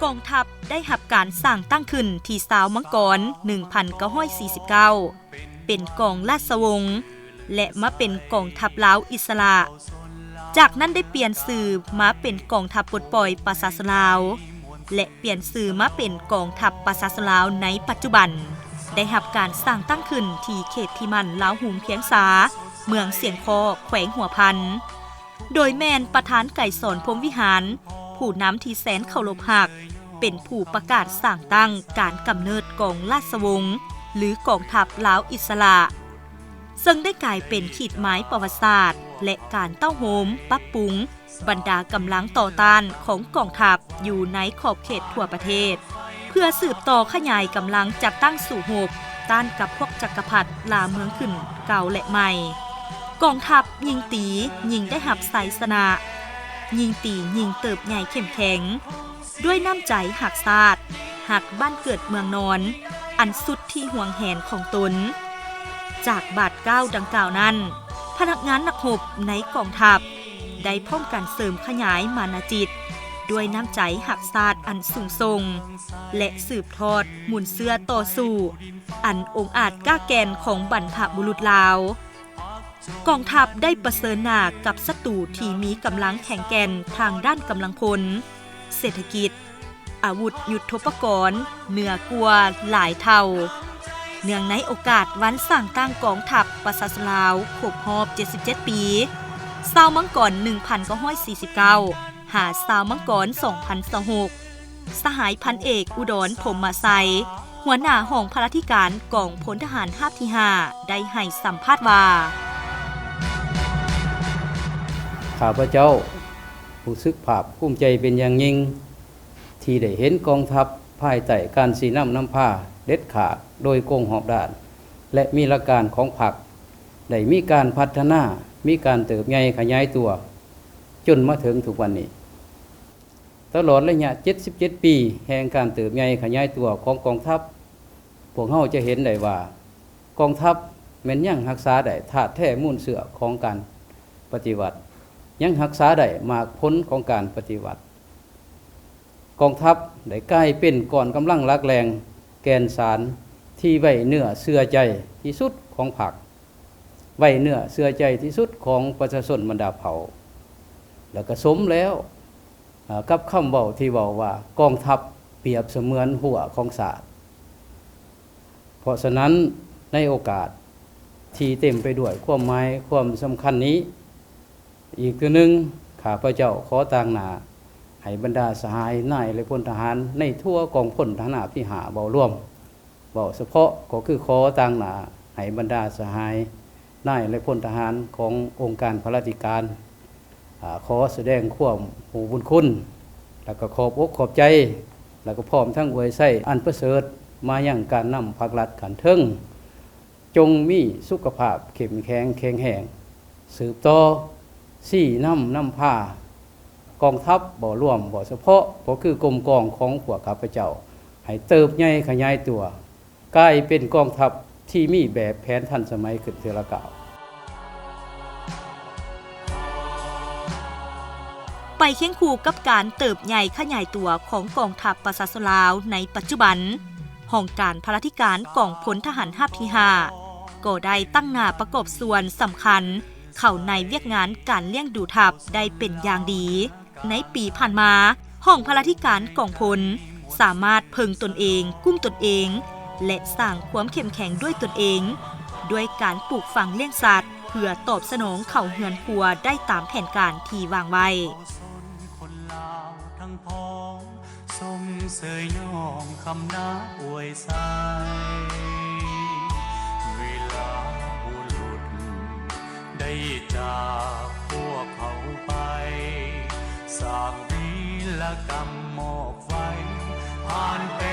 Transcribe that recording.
กองทัพได้หับการสร้างตั้งขึ้นที่สาวมังกร 1949 เป็นกองราชวงศ์และมาเป็นกองทัพลาวอิสระจากนั้นได้เปลี่ยนชื่อมาเป็นกองทัพปลดปล่อยประชาชนลาวและเปลี่ยนชื่อมาเป็นกองทัพประชาชนลาวในปัจจุบันได้หับการสร้างตั้งขึ้นที่เขตพิมันลาวหุงเพียงสาเมืองเสียงคอแขวงหัวพันโดยแมนประธานไก่สอนพรหมวิหารผู้นำที่แสนเคารพหักเป็นผู้ประกาศสร้างตั้งการกำเนิดกองราชวงศ์หรือกองทัพลาวอิสระซึ่งได้กลายเป็นขีดหมายประวัติศาสตร์และการเต้าโหมปรับปรุงบรรดากำลังต่อต้านของกองทัพอยู่ในขอบเขตทั่วประเทศเพื่อสืบต่อขยายกำลังจัดตั้งสู่รบต้านกับพวกจักรพรรดิลาเมืองขึ้นเก่าและใหม่กองทัพยิงตียิงได้หับไสสนะยิงตียิงเติบใหญ่เข้มแข็งด้วยน้ำใจหักชาติหักบ้านเกิดเมืองนอนอันสุดที่ห่วงแหนของตนจากบาทเก้าดังกล่าวนั้นพนักงานนักรบในกองทัพได้พร้อมกันเสริมขยายมานาจิตด้วยน้ำใจหักชาติอันสูงส่งและสืบทอดหมุนเสื้อต่อสู้อันองอาจกล้าแกนของบรรพบุรุษลาวกองทัพได้ประเสริญหน้ากับศัตรูที่มีกำลังแข็งแกร่งทางด้านกำลังพลเศรษฐกิจอาวุธยุทโธปกรณ์เหนือกว่าหลายเท่าเนื่องในโอกาสวันสร้างตั้งกองทัพประชาชนลาวครบรอบ77 ปีชาวมังกร 1949 หาชาวมังกร 2026 สหายพันเอกอุดรพรหมไสยหัวหน้าห้องพลธิการกองพลทหารราบที่ 5 ได้ให้สัมภาษณ์ว่าข้าพเจ้ารู้สึกภาคภูมิใจเป็นอย่างยิ่งที่ได้เห็นกองทัพภายใต้การสีน้ำผ้าเด็ดขาดโดยกองหอบด่านและมีหลักการของพรรคได้มีการพัฒนามีการเติบใหญ่ขยายตัวจนมาถึงทุกวันนี้ตลอดระยะ77 ปีแห่งการเติบใหญ่ขยายตัวของกองทัพพวกเราจะเห็นได้ว่ากองทัพแม้นยังรักษาได้ธาตุแท้มูลเสื่อของการปฏิวัติยังรักษาได้มากพ้นของการปฏิวัติกองทัพได้กลายเป็นก่อนกำลังหลักแรงแกนสารที่ไว้เนื้อเสื่อใจที่สุดของพรรคไว้เนื้อเสื่อใจที่สุดของประชาชนบรรดาเผ่าแล้วก็สมแล้วกับคำเว้าที่บอกว่ากองทัพเปรียบเสมือนหัวของศาสตร์เพราะฉะนั้นในโอกาสที่เต็มไปด้วยความหมายความสำคัญนี้อีกตัวหนึ่งข้าพเจ้าขอต่างหน้าให้บรรดาสหายนายและพลทหารในทั่วกองพลทหารที่หาเบาร่วมเบาเฉพาะก็คือขอต่างหน้าให้บรรดาสหายนายและพลทหารขององค์การพลติการขอแสดงความหูบุญคุณแล้วก็ขอบอกขอบใจแล้วก็พร้อมทั้งอวยไส้อันประเสริฐมาอย่างการนำภาครัฐกันเทิงจงมีสุขภาพเข้มแข็งแข็งแรงสืบต่อสี่น้ำผ้ากองทัพบ่ร่วมบ่เฉพาะก็คือกรมกองของพวกข้าพเจ้าให้เติบใหญ่ขยายตัวกลายเป็นกองทัพที่มีแบบแผนทันสมัยขึ้นเทอละกาวไปเคียงคู่กับการเติบใหญ่ขยายตัวของกองทัพประชาชนลาวในปัจจุบันห้องการพลธิการกองพลทหารราบที่ 5ก็ได้ตั้งหน้าประกอบส่วนสำคัญเข้าในเวียกงานการเลี้ยงดูทัพได้เป็นอย่างดีในปีผ่านมาห้องพลธิการกองพลสามารถเพิ่งตนเองกุ้มตนเองและสร้างความเข้มแข็งด้วยตนเองด้วยการปลูกฝังเลี้ยงสัตว์เพื่อตอบสนองเข้าเฮือนครัวได้ตามแผนการที่วางไว้ส่งเสยน้องคำนาอวยใสเวลาบุรุษได้จากพวกเขาไปสร้างวีรกรรมมอบไว้ผ่านแปล